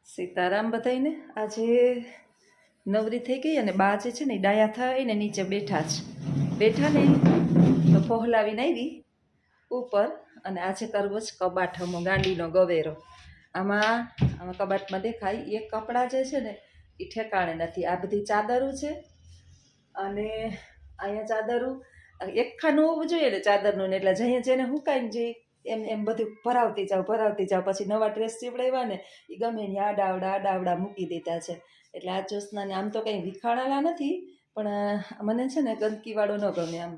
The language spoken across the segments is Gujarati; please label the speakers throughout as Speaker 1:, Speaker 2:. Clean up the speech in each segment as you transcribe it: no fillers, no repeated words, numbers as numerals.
Speaker 1: સીતારામ બધાઈને આજે નવરી થઈ ગઈ અને બા જે છે ને ડાયા થઈને નીચે બેઠા ને તો પહોલાવીને આવી ઉપર અને આજે કરવો જ કબાટમાં ગાંડીનો ગવેરો આમાં કબાટમાં દેખાય એક કપડાં જે છે ને એ ઠેકાણે નથી. આ બધી ચાદરું છે અને અહીંયા ચાદરું એક ખાનું હોવું જોઈએ ને ચાદરનું ને એટલે જઈએ જેને હુકાઈને જે એમ બધું ભરાવતી જાવ પછી નવા ડ્રેસ સીવડાવ્યા ને એ ગમે ને આડાવડા મૂકી દીધા છે. એટલે આ જ્યોત્સનાને આમ તો કંઈ વિખાણાલા નથી પણ મને છે ને ગંદકીવાળો ન ગમે. આમ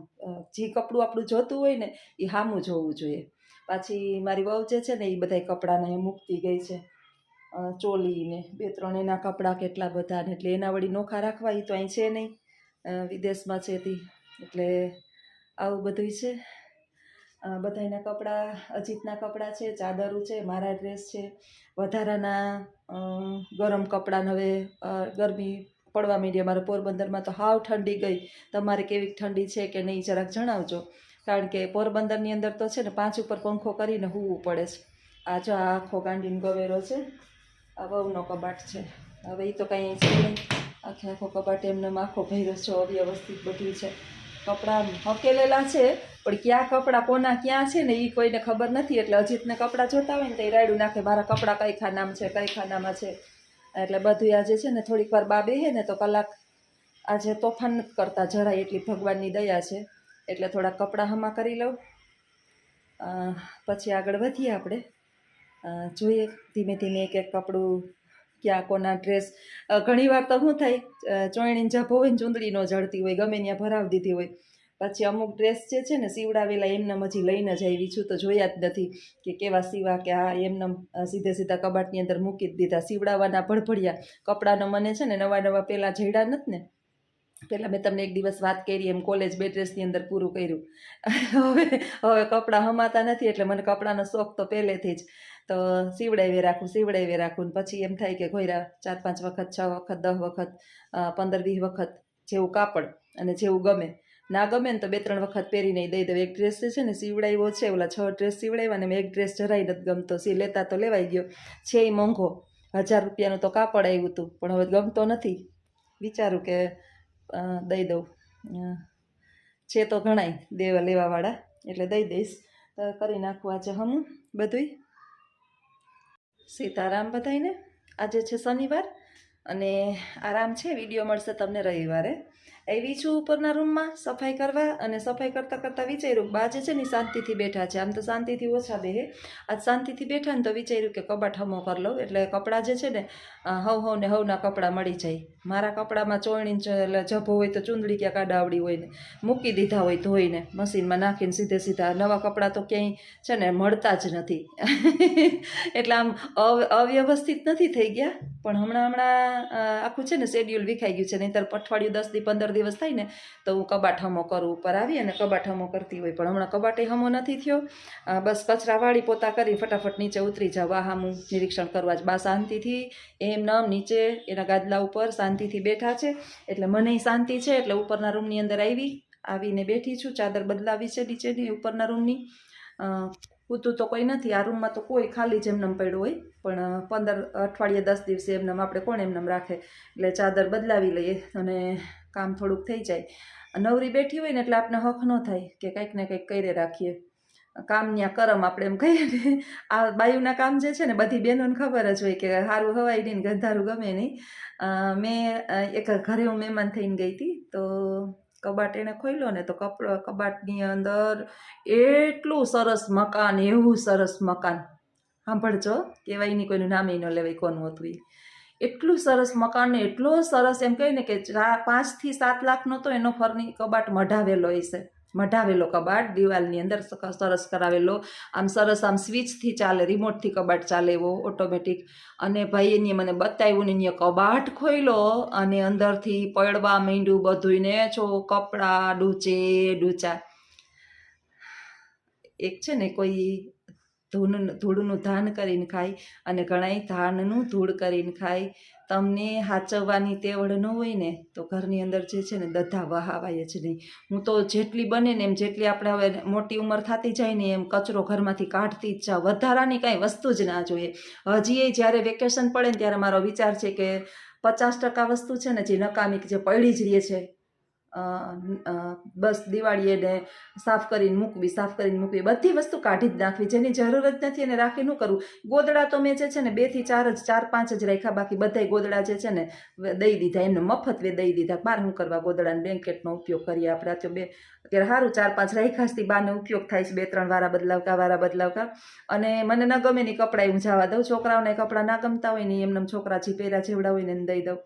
Speaker 1: જે કપડું આપણું જોતું હોય ને એ સામું જોવું જોઈએ. પાછી મારી વહુ જે છે ને એ બધા કપડાને મૂકતી ગઈ છે, ચોલી ને 2-3 એના કપડાં કેટલા બધા ને એટલે એના વળી નોખા રાખવા એ તો અહીં છે નહીં, વિદેશમાં છે તી. એટલે આવું બધું છે. બધાના કપડાં, અજીતના કપડાં છે, ચાદરું છે, મારા ડ્રેસ છે, વધારાના ગરમ કપડાં. હવે ગરમી પડવા માંડી. અમારે પોરબંદરમાં તો હાવ ઠંડી ગઈ. તમારે કેવી ઠંડી છે કે નહીં જરાક જણાવજો, કારણ કે પોરબંદરની અંદર તો છે ને 5 ઉપર પંખો કરીને સૂવું પડે છે. આ જો આ આખો ગાંડીનો ગવેરો છે, આ વહુનો કબાટ છે. હવે એ તો કંઈ છે નહીં, આખો કબાટ એમને આખો ભર્યો છે, અવ્યવસ્થિત બધું છે. કપડાં હકેલેલા છે પણ ક્યાં કપડાં કોના ક્યાં છે ને એ કોઈને ખબર નથી. એટલે અજીતને કપડાં જોતા હોય ને તો એ રાયડું નાખે, મારા કપડાં કઈ ખાનામાં છે, કઈ ખાનામાં છે. એટલે બધું આજે છે ને થોડીક વાર બા બેહે ને તો કલાક આજે તોફાન નથી કરતા જરાય, એટલી ભગવાનની દયા છે. એટલે થોડા કપડાં હમા કરી લઉં, પછી આગળ વધીએ આપણે. જોઈએ ધીમે ધીમે એક કપડું ક્યાં કોના ડ્રેસ. ઘણી વાર તો શું થાય, ચોયણીને જભો હોય ને ચૂંદડી ન જડતી હોય, ગમે ત્યાં ભરાવી દીધી હોય. પછી અમુક ડ્રેસ જે છે ને સીવડાવેલા એમને હજી લઈને જ આવી છું, તો જોયા જ નથી કે કેવા સીવા કે આ એમને સીધા કબાટની અંદર મૂકી જ દીધા. સીવડાવવાના ભડભડિયા કપડાનો મને છે ને નવા પહેલાં જડ્યા નથી ને. પહેલાં મેં તમને એક દિવસ વાત કરી એમ કોલેજ બેડ્રેસની અંદર પૂરું કર્યું. હવે કપડાં હમાતા નથી એટલે મને કપડાનો શોખ તો પહેલેથી જ. તો સીવડાવી રાખું પછી એમ થાય કે ઘોયરા 4-5 વખત, 6 વખત, 10 વખત, 15-20 વખત જેવું કાપડ અને જેવું ગમે. ના ગમે ને તો 2-3 વખત પહેરીને દઈ દઉં. એક ડ્રેસ છે ને સીવડાવ્યો છે, ઓલા 6 ડ્રેસ સીવડાવ્યા ને મેં એક ડ્રેસ જરાય નથી ગમતો. લેતા તો લેવાઈ ગયો છે, એ મોંઘો 1000 રૂપિયાનું તો કાપડ આવ્યું હતું, પણ હવે ગમતો નથી. વિચારું કે દઈ દઉં. છે તો ઘણાય લેવાવાળા, એટલે દઈ દઈશ. તો કરી નાખવું આજે હમું બધુંય. સીતારામ બધાઈને. આજે છે શનિવાર અને આરામ છે. વિડીયો મળશે તમને રવિવારે. આવી છું ઉપરના રૂમમાં સફાઈ કરવા, અને સફાઈ કરતાં વિચાર્યું બા જે છે ને શાંતિથી બેઠા છે. આમ તો શાંતિથી ઓછા બેહે, આજ શાંતિથી બેઠા ને તો વિચાર્યું કે કબાટ હમો કરી લઉં. એટલે કપડાં જે છે ને હવના કપડાં મળી જાય. મારા કપડામાં ચોયણી એટલે જભો હોય તો ચૂંદડી ક્યાંક આડાવડી હોય ને મૂકી દીધા હોય ધોઈને મશીનમાં નાખીને સીધા. નવા કપડાં તો ક્યાંય છે ને મળતા જ નથી. એટલે આમ અવ્યવસ્થિત નથી થઈ ગયા, પણ હમણાં આખું છે ને શેડ્યુલ વિખાઈ ગયું છે. નહીંતર અઠવાડિયું 10-15 દિવસ થાય ને તો હું કબાટ હમો કરું, ઉપર આવી અને કબાટ હમો કરતી હોય. પણ હમણાં કબાટે હમો નથી થયો. બસ કચરા વાળી પોતા કરી ફટાફટ નીચે ઉતરી જાવ. હામું નિરીક્ષણ કરવા જ બા શાંતિથી એમ નીચે એના ગાદલા ઉપર શાંતિથી બેઠા છે. એટલે મને શાંતિ છે. એટલે ઉપરના રૂમની અંદર આવીને બેઠી છું. ચાદર બદલાવી છે નીચેની ઉપરના રૂમની. પૂતું તો કોઈ નથી આ રૂમમાં, તો કોઈ ખાલી જ એમનેમ પડ્યું હોય. પણ 15 અઠવાડિયે 10 દિવસે એમનેમ આપણે કોણ એમનેમ રાખે. એટલે ચાદર બદલાવી લઈએ અને કામ થોડુંક થઈ જાય. નવરી બેઠી હોય ને એટલે આપણે હક ન થાય કે કંઈક ને કંઈક કરી રાખીએ. કામન્યા કરમ આપણે એમ કહીએ ને. આ બાયુના કામ જે છે ને બધી બહેનોને ખબર જ હોય કે સારું હવાય નહીં ને ગંધારું ગમે નહીં. મેં એક ઘરે હું મહેમાન થઈને ગઈ હતી, તો કબાટ એને ખોલ્યો ને તો કબાટની અંદર એટલું સરસ મકાન, એવું સરસ મકાન. સાંભળજો, કહેવાય નહીં કોઈનું નામે ન લેવાય કોનું હતું એ. એટલું સરસ મકાન ને એટલો સરસ એમ કહે ને કે 5-7 લાખનો તો એનો કબાટ મઢાવેલો કબાટ દિવાલની અંદર સરસ કરાવેલો. આમ સરસ આમ સ્વિચથી ચાલે, રિમોટથી કબાટ ચાલે એવો ઓટોમેટિક. અને ભાઈ એને મને બતાવ્યું ને એ કબાટ ખોલ્યો અને અંદરથી પડવા માંડ્યું બધું ને કપડાં ડૂચા. એક છે ને કોઈ ધૂળનું ધાન કરીને ખાય અને ઘણાય ધાનનું ધૂળ કરીને ખાય. તમને હાચવવાની તેવડ ન હોય ને તો ઘરની અંદર જે છે ને દધા વહાવાય જ નહીં. હું તો જેટલી બને ને એમ, જેટલી આપણે હવે મોટી ઉંમર થતી જાય ને એમ કચરો ઘરમાંથી કાઢતી જ જાઉં. વધારાની કાંઈ વસ્તુ જ ના જોઈએ. હજી જ્યારે વેકેશન પડે ને ત્યારે મારો વિચાર છે કે 50% વસ્તુ છે ને જે નકામી જે પડી જ રહે છે, બસ દિવાળીએ ને સાફ કરીને મૂકવી, બધી વસ્તુ કાઢી જ નાખવી. જેની જરૂર જ નથી એને રાખી ન કરવું. ગોદડા તો મેં જે છે ને 2 થી 4 જ રાખ્યા, બાકી બધાય ગોદડા જે છે ને દઈ દીધા, એમને મફત દઈ દીધા. બાર શું કરવા ગોદડાને, બ્લેન્કેટનો ઉપયોગ કરીએ આપણે. આ તો અત્યારે સારું 4-5 રાખ્યા થી બારનો ઉપયોગ થાય છે, 2-3 વારા બદલાવતા. અને મને ન ગમે ની કપડાં હું જવા દઉં. છોકરાઓને કપડાં ના ગમતા હોય ને એમને છોકરા જે પહેર્યા જેવડા હોય ને એને દઈ દઉં.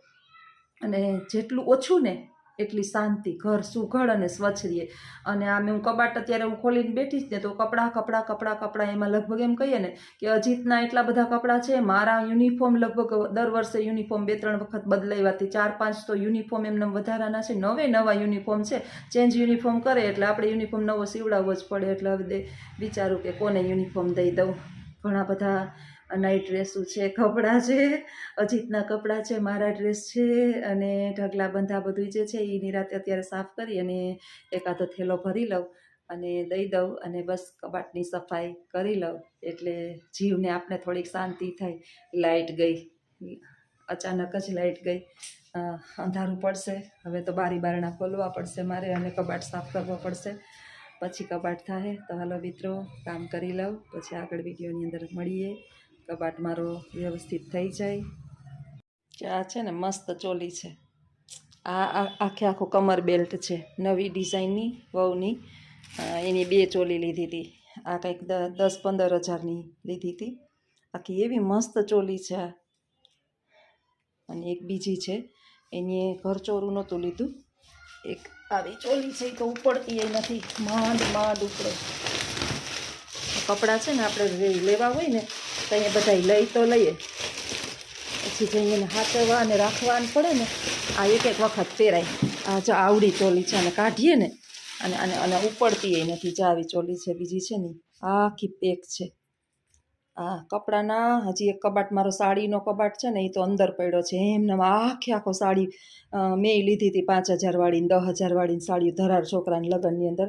Speaker 1: અને જેટલું ઓછું ને એટલી શાંતિ, ઘર સુઘડ અને સ્વચ્છ રહે. અને આ હું કબાટ અત્યારે હું ખોલીને બેઠી જ ને તો કપડાં એમાં લગભગ એમ કહીએ ને કે અજીતના એટલા બધા કપડાં છે. મારા યુનિફોર્મ લગભગ દર વર્ષે યુનિફોર્મ 2-3 વખત બદલાવ્યાથી 4-5 તો યુનિફોર્મ એમને વધારાના છે. નવા યુનિફોર્મ છે. ચેન્જ યુનિફોર્મ કરે એટલે આપણે યુનિફોર્મ નવો સીવડાવવો જ પડે. એટલે હવે વિચારું કે કોને યુનિફોર્મ દઈ દઉં. ઘણા બધા નાઇટ ડ્રેસો છે, કપડાં છે, અજીતના કપડાં છે, મારા ડ્રેસ છે અને ઢગલા બંધા બધું જે છે એ નિરાતે અત્યારે સાફ કરી અને એકાદો થેલો ભરી લઉં અને દઈ દઉં અને બસ કબાટની સફાઈ કરી લઉં એટલે જીવને આપણે થોડીક શાંતિ થાય. લાઇટ ગઈ, અચાનક જ લાઇટ ગઈ, અંધારું પડશે. હવે તો બારી બારણા ખોલવા પડશે મારે અને કબાટ સાફ કરવા પડશે. પછી કબાટ થાય. તો હાલો મિત્રો કામ કરી લઉં, પછી આગળ વિડીયોની અંદર મળીએ. કબાટ મારો વ્યવસ્થિત થઈ જાય. આ છે ને મસ્ત ચોલી છે. આ આખું કમર બેલ્ટ છે, નવી ડિઝાઇનની વહુની. એની 2 ચોલી લીધી હતી. આ કંઈક 10-15 હજારની લીધી હતી. આખી એવી મસ્ત ચોલી છે. અને એક બીજી છે, એની ઘરચોરું નહોતું લીધું. એક આવી ચોલી છે તો ઉપડતી નથી, માંડ ઉપડે. કપડાં છે ને આપણે લેવા હોય ને તો અહીંયા બધા લઈ તો લઈએ, પછી જઈને એને હાચવવા અને રાખવા પડે ને. આ એક વખત પહેરાય. આ જો આવડી ચોલી છે અને કાઢીએ ને અને ઉપડતી નથી. જો આવી ચોલી છે. બીજી છે ને આખી પેક છે. આ કપડાના હજી એક કબાટ, મારો સાડીનો કબાટ છે ને એ તો અંદર પડ્યો છે. એમને આખો સાડી મેં લીધી હતી 5,000 વાળી 10,000 વાળી સાડીઓ ધરાર છોકરાની લગ્નની અંદર.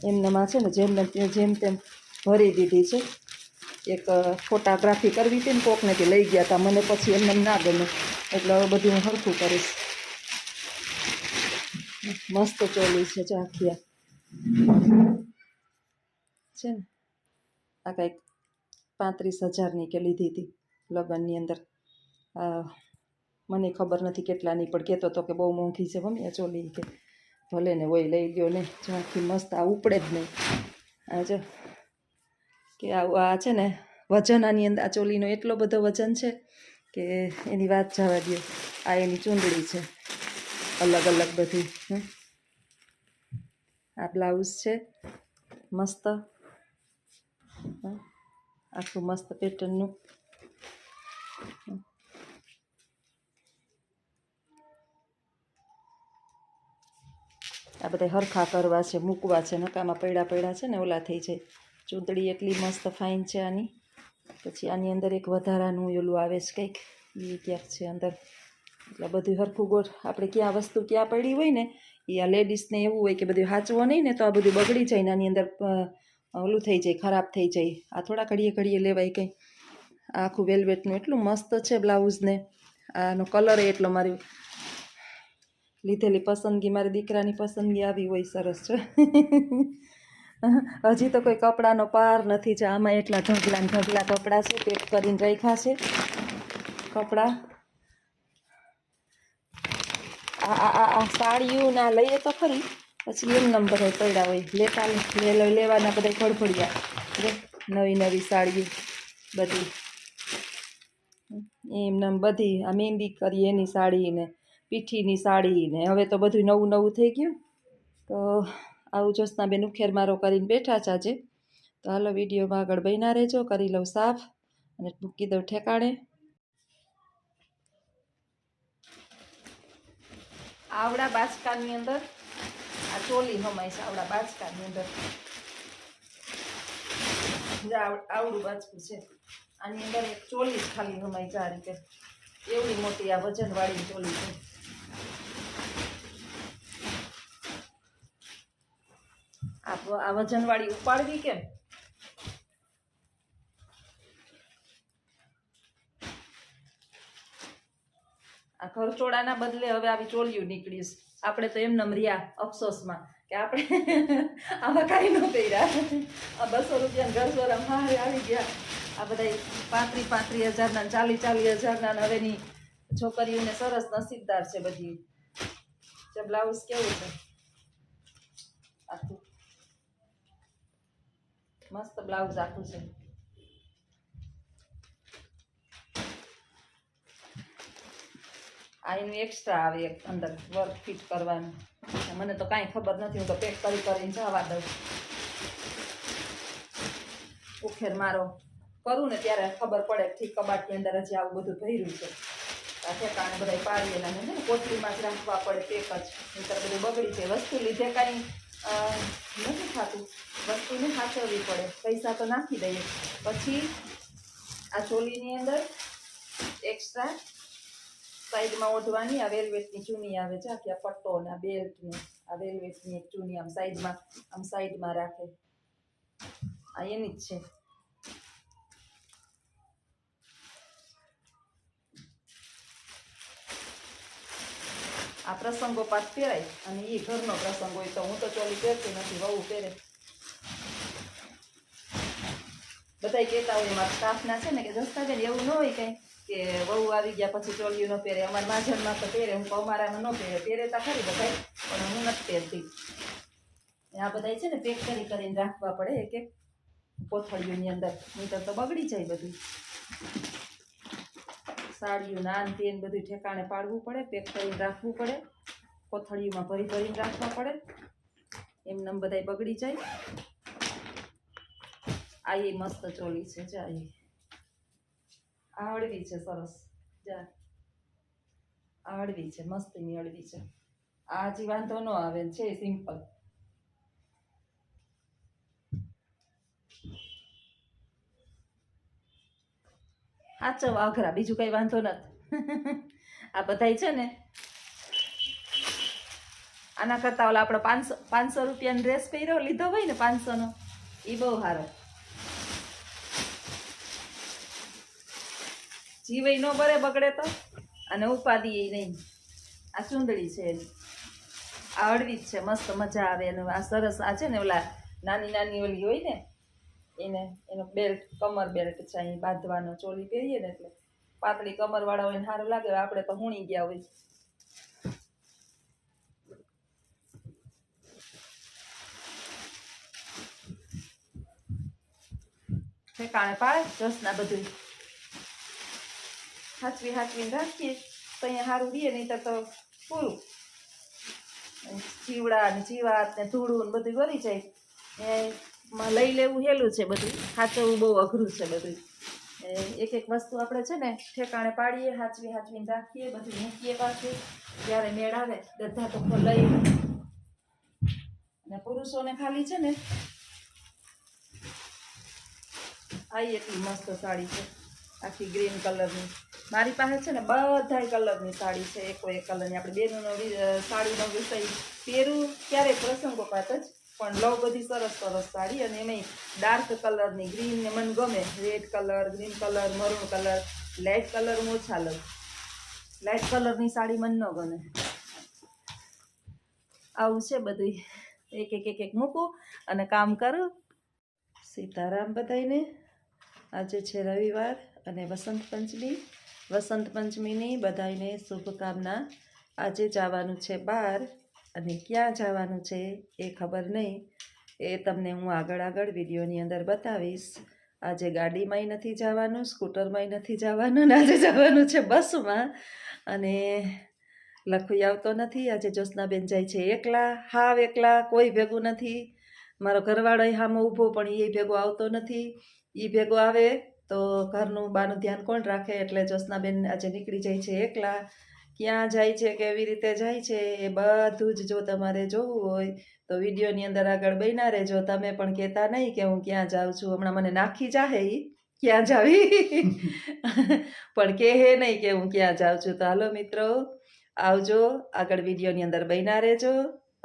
Speaker 1: એમનામાં છે ને જેમ તેમ ભરી દીધી છે. એક ફોટોગ્રાફી કરવી હતી ને કોકનેથી લઈ ગયા હતા, મને પછી એમને ના ગમે એટલે હવે બધું હું હરખું કરીશ. મસ્ત ચોલી છે ચાખિયા છે ને. આ કંઈક 35,000ની કે લીધી હતી લગ્નની અંદર. મને ખબર નથી કેટલાની, પણ કહેતો હતો કે બહુ મોંઘી છે મમ્મી આ ચોલી, કે ભલે ને હોય લઈ લ્યો ને. ચાખી મસ્ત, આ ઉપડે જ નહીં. આ જો કે આ છે ને વજન, આની અંદર આ ચોલીનો એટલો બધો વજન છે કે એની વાત જવા દો. આ એની ચૂંદડી છે અલગ બધી. આ બ્લાઉઝ છે મસ્ત, આખું મસ્ત પેટર્નનું. આ બધા હરખા કરવા છે, મૂકવા છે, નકામાં પડ્યા છે ને ઓલા થઈ જાય. ચૂંદડી એટલી મસ્ત ફાઇન છે આની. પછી આની અંદર એક વધારાનું ઓલું આવે છે કંઈક, એ ક્યાંક છે અંદર. એટલે બધું હરખું ગોઠ. આપણે ક્યાં વસ્તુ ક્યાં પડી હોય ને એ આ લેડીઝને એવું હોય કે બધું હાચવો નહીં ને તો આ બધું બગડી જાય ને આની અંદર ઓલું થઈ જાય, ખરાબ થઈ જાય. આ થોડા ઘડીએ લેવાય કંઈ. આખું વેલ્વેટનું એટલું મસ્ત છે બ્લાઉઝને. આનો કલર એટલો મારી લીધેલી પસંદગી, મારી દીકરાની પસંદગી આવી હોય સરસ છે. હજી તો કોઈ કપડાનો પાર નથી. છે આમાં એટલા ઢગલા કપડાં છે, પેક કરીને રાખ્યા છે કપડાં. આ સાડીઓ ના લઈએ તો ખરી, પછી એમ નંબર પડ્યા હોય લેવાના બધા ખડખડિયા. નવી સાડીઓ બધી એમને બધી. આ મહેંદી કરી એની સાડી ને પીઠીની સાડી ને હવે તો બધું નવું થઈ ગયું. તો આવું જ્યોત્સનાબેન ઉખેર મારો કરીને બેઠા છે આજે. તો હાલો વિડીયોમાં આગળ બન્યા રહેજો. કરી લઉં સાફ અને મૂકી દઉં ઠેકાણે. આવડા બાચકાની અંદર આ ચોલી હમાય છે, આવડા બાચકાની અંદર. આવડું બાચકું છે. આની અંદર એક ચોલી જ ખાલી હમાઈ છે આ રીતે. એવડી મોટી આ વજનવાળી ચોલી છે. આ વજનવાળી ઉપાડવી કેમ? આ ખરચોડાના બદલે હવે આવી ચોલીઓ નીકળીશ. આપણે તો એમ નમર્યા અફસોસમાં કે આપણે આમાં કાંઈ ન પહેર્યા. આ 200 રૂપિયાના ઘરસોરા મારે આવી ગયા. આ બધા 35 હજારના 40 હજારના હવેની છોકરીઓને સરસ નસીબદાર છે બધી. જે બ્લાઉઝ કેવું છે આખું મસ્ત બ્લાઉઝ આખું છે. આ એનું એક્સ્ટ્રા આવે એક અંદર વર્ક ફિટ કરવાનું. મને તો કાંઈ ખબર નથી, હું તો પેક કરીને જવા દઉં. ઉખેર મારો કરું ને ત્યારે ખબર પડે ઠીક કબાટની અંદર હજી આવું બધું ભર્યું છે. આ ઠેકાણે બધા પાડીએલા ને કોથળીમાં જ રાખવા પડે પેક જ, નહીંતર બધું બગડી જાય. વસ્તુ લીધે કાંઈ નથી થતું, વસ્તુને સાચવવી પડે. પૈસા તો નાખી દઈએ. પછી આ ચોલીની અંદર એક્સ્ટ્રા સાઈડમાં ઓઢવાની આ વેલ્વેટની ચૂની આવે છે. આખી આ પટ્ટો અને આ બેલ્ટની આ વેલ્વેટની એક ચૂની આમ સાઈડમાં રાખે. આ એની જ છે. આ પ્રસંગોપાત પહેરાય અને એ ઘરનો પ્રસંગ હોય તો. હું તો ચોલી પહેરતી નથી, વહુ પહેરે. બધા કહેતા હોય મારા સ્ટાફના છે ને કે જસ્તાબેન એવું ન હોય કંઈ કે વહુ આવી ગયા પછી ચોલીયું ન પહેરે. અમારા માજનમાં તો પહેરે, હું અમારામાં ન પહેરે. પહેરેતા ખરી બધા, પણ હું નથી પહેરતી. આ બધા છે ને પેક કરીને રાખવા પડે એક એક કોથળીઓની અંદર, નહીંતર તો બગડી જાય બધું. સાડીઓ નાન તેન બધું ઠેકાણે પાડવું પડે, પેક કરીને રાખવું પડે, કોથળીઓમાં ભરીને રાખવા પડે. એમને બધા બગડી જાય. આ એ મસ્ત ચોલી છે. જા આ હળવી છે સરસ. જા આ હળવી છે, મસ્તીની હળવી છે. આ હજી વાંધો ન આવે છે સિમ્પલ. સાચવવા અઘરા, બીજું કઈ વાંધો નથી. આ બધાય છે ને આના કરતા ઓલા આપણે 500 રૂપિયાનો ડ્રેસ પહેર્યો લીધો હોય ને 500 નો, એ બહુ સારો. જીવય ન બરે બગડે તો, અને ઉપાધિ નહીં. આ ચૂંદડી છે એની. આ હળવી જ છે, મસ્ત મજા આવે એનું. આ સરસ આ છે ને ઓલા નાની ઓલી હોય ને એનો બેલ્ટ, કમર બેલ્ટ છે અહીં બાંધવાનો. ચોલી પહેરીએ ને એટલે પાતળી કમર વાળા હોય ને સારું લાગે. આપણે તો હુણી ગયા હોય. ઠેકાણે પાડે જસના બધું હાચવીને રાખીએ તો અહીંયા સારું રહીએ. નહીં તો પૂરું જીવડા ને જીવાત ને ધૂળું ને બધું વળી જાય. લઈ લેવું હેલું છે, બધું સાચવવું બહુ અઘરું છે. બધું એક વસ્તુ આપણે છે ને ઠેકાણે પાડીએ, હાચવીને રાખીએ, બધું મૂકીએ પાછું. જ્યારે મેળ આવે બધા તો લઈ. અને પુરુષોને ખાલી છે ને આ એટલી મસ્ત સાડી છે, આખી ગ્રીન કલરની. મારી પાસે છે ને બધાય કલરની સાડી છે, એક કલરની. આપણે બેનનો સાડીનો વિષય પહેરું ક્યારેક પ્રસંગોપાત જ, પણ લવ બધી સરસ સાડી. અને એમાંય ડાર્ક કલરની ગ્રીન ને મને ગમે. Red colour, green colour, maroon colour. Light colour હું ઓછા લઉં. લાઇટ કલરની સાડી મને ન ગમે. આવું છે બધું. એક મૂકું અને કામ કરું. સીતારામ બધાયને. આજે છે રવિવાર અને વસંત પંચમીની બધાયને શુભકામના. આજે જવાનું છે બહાર, અને ક્યાં જવાનું છે એ ખબર નહીં. એ તમને હું આગળ વિડીયોની અંદર બતાવીશ. આજે ગાડીમાંય નથી જવાનું, સ્કૂટરમાંય નથી જવાનું, ને આજે જવાનું છે બસમાં. અને લખુઈ આવતો નથી. આજે જ્યોત્સનાબેન જાય છે એકલા, કોઈ ભેગું નથી. મારો ઘરવાળો સામે ઊભો, પણ એ ભેગો આવતો નથી. એ ભેગો આવે તો ઘરનું બાનું ધ્યાન કોણ રાખે? એટલે જ્યોત્સનાબેન આજે નીકળી જાય છે એકલા. ક્યાં જાય છે કેવી રીતે જાય છે એ બધું જ જો તમારે જોવું હોય તો વિડીયોની અંદર આગળ બન્યા રહેજો. તમે પણ કહેતા નહીં કે હું ક્યાં જાઉં છું, હમણાં મને નાખી જાહે ઈ ક્યાં જાવી પણ કહે નહીં કે હું ક્યાં જાઉં છું. તો હાલો મિત્રો, આવજો, આગળ વિડીયોની અંદર બન્યા રહેજો.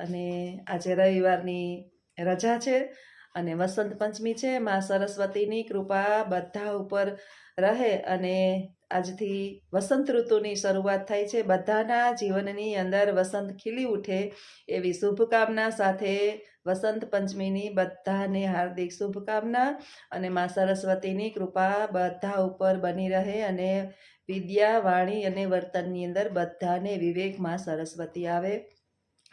Speaker 1: અને આજે રવિવારની રજા છે અને વસંત પંચમી છે. માં સરસ્વતીની કૃપા બધા ઉપર રહે અને આજથી વસંત ઋતુની શરૂઆત થાય છે. બધાના જીવનની અંદર વસંત ખીલી ઉઠે એવી શુભકામના સાથે વસંત પંચમીની બધાને હાર્દિક શુભકામના. અને માં સરસ્વતીની કૃપા બધા ઉપર બની રહે અને વિદ્યા, વાણી અને વર્તનની અંદર બધાને વિવેક માં સરસ્વતી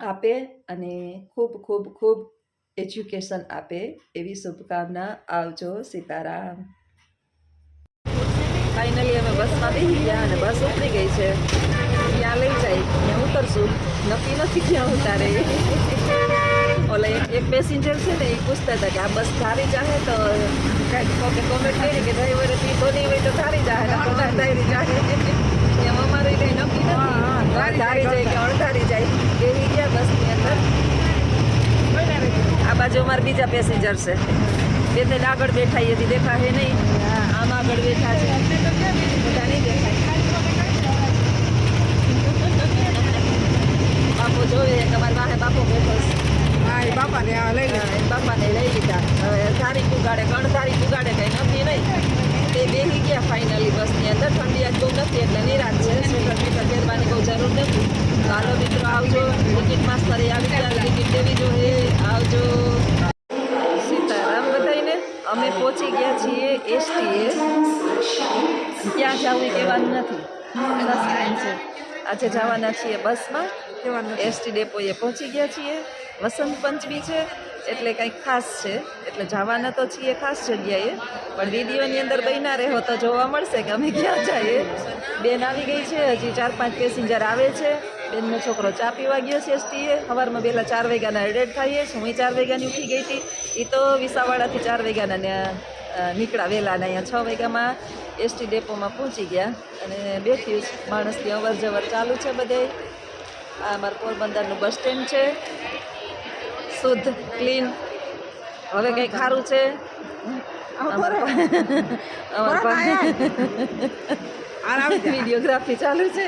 Speaker 1: આપે અને ખૂબ ખૂબ ખૂબ એજ્યુકેશન આપે એવી શુભકામના. આવજો. સીતારામ. ફાઇનલી અમે બસમાં બેસી ગયા અને બસ ઉતરી ગઈ છે. ત્યાં લઈ જાય ત્યાં ઉતરશું, નક્કી નથી ક્યાં ઉતારે. ઓલા એક પેસેન્જર છે ને એ પૂછતા હતા કે આ બસ ધારી જાહે તો કાંઈક કોમેન્ટ કરી કે ડ્રાઈવરે પીતો નહીં હોય તો ધારી જાહે ધારી જાહે. એમ અમારે કંઈ નક્કી નથી ધારી જાય કે અણધારી જાય. બેસી ગયા બસની અંદર. આ બાજુ અમારા બીજા પેસેન્જર છે, બે ત્રણ આગળ બેઠા એથી દેખાશે નહીં. આમ આગળ બેઠા છે, બધા નહીં દેખાય. બાપુ જોવે તમારી પાસે બાપુ બેઠો છે. બાપાને લઈ લીધા. હવે ધારી પુગાડે ગણધારી પુગાડે કંઈ નથી નહીં. તે બેસી ગયા ફાઇનલી બસની અંદર. ઠંડી આજ બહુ નથી એટલે નિરાશ છે. સ્વેટર મીટર પહેરવાની બહુ જરૂર નથી. ચાલો મિત્રો, આવજો. ટિકિટ માસ્ટરે આવી ગયા, ટિકિટ દેવી જોઈએ. આવજો. સીતારામ બધાઈને. અમે પહોંચી ગયા છીએ એસટીએ. ક્યાં જવું એ કહેવાનું નથી, સસ્પેન્સ છે. આજે જવાના છીએ બસમાં. એસટી ડેપોએ પહોંચી ગયા છીએ. વસંત પંચમી છે એટલે કંઈક ખાસ છે, એટલે જવાના તો છીએ ખાસ જગ્યાએ. પણ વિડીયોની અંદર બન્યા રહો તો જોવા મળશે કે અમે ક્યાં જઈએ. બેન આવી ગઈ છે, હજી 4-5 પેસેન્જર આવે છે. બેનનો છોકરો ચા પીવા ગયો છે એસટીએ. સવારમાં વહેલા 4 વાગ્યાના એડેડ થઈએ છીએ. હું 4 વાગ્યાની ઉઠી ગઈ હતી. એ તો વિસાવાડાથી 4 વાગ્યાના નીકળ્યા વહેલા ને અહીંયા 6 વાગ્યામાં એસટી ડેપોમાં પહોંચી ગયા અને બેઠી માણસની અવર જવર ચાલુ છે બધે. આ અમારું પોરબંદરનું બસ સ્ટેન્ડ છે, શુદ્ધ ક્લીન. હવે કંઈક સારું છે. વિડીયોગ્રાફી ચાલુ છે.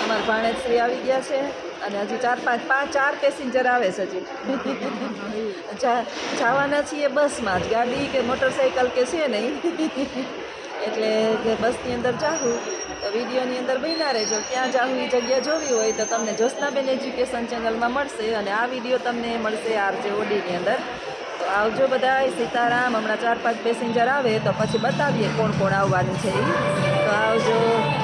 Speaker 1: અમારા ભાણેજશ્રી આવી ગયા છે અને હજી 4 પેસેન્જર આવે છે. હજી જવાના છીએ બસમાં જ. ગાડી કે મોટરસાઇકલ કે છે નહીં એટલે કે બસની અંદર જાઉં તો વિડીયોની અંદર બન્યા રહેજો. ક્યાં જાઉં એ જગ્યા જોવી હોય તો તમને જ્યોત્સનાબેન એજ્યુકેશન ચેનલમાં મળશે અને આ વિડીયો તમને મળશે આરજે ઓડીની અંદર. તો આવજો બધા. સીતારામ. હમણાં 4-5 પેસેન્જર આવે તો પછી બતાવીએ કોણ કોણ આવવાનું છે એ. તો આવજો.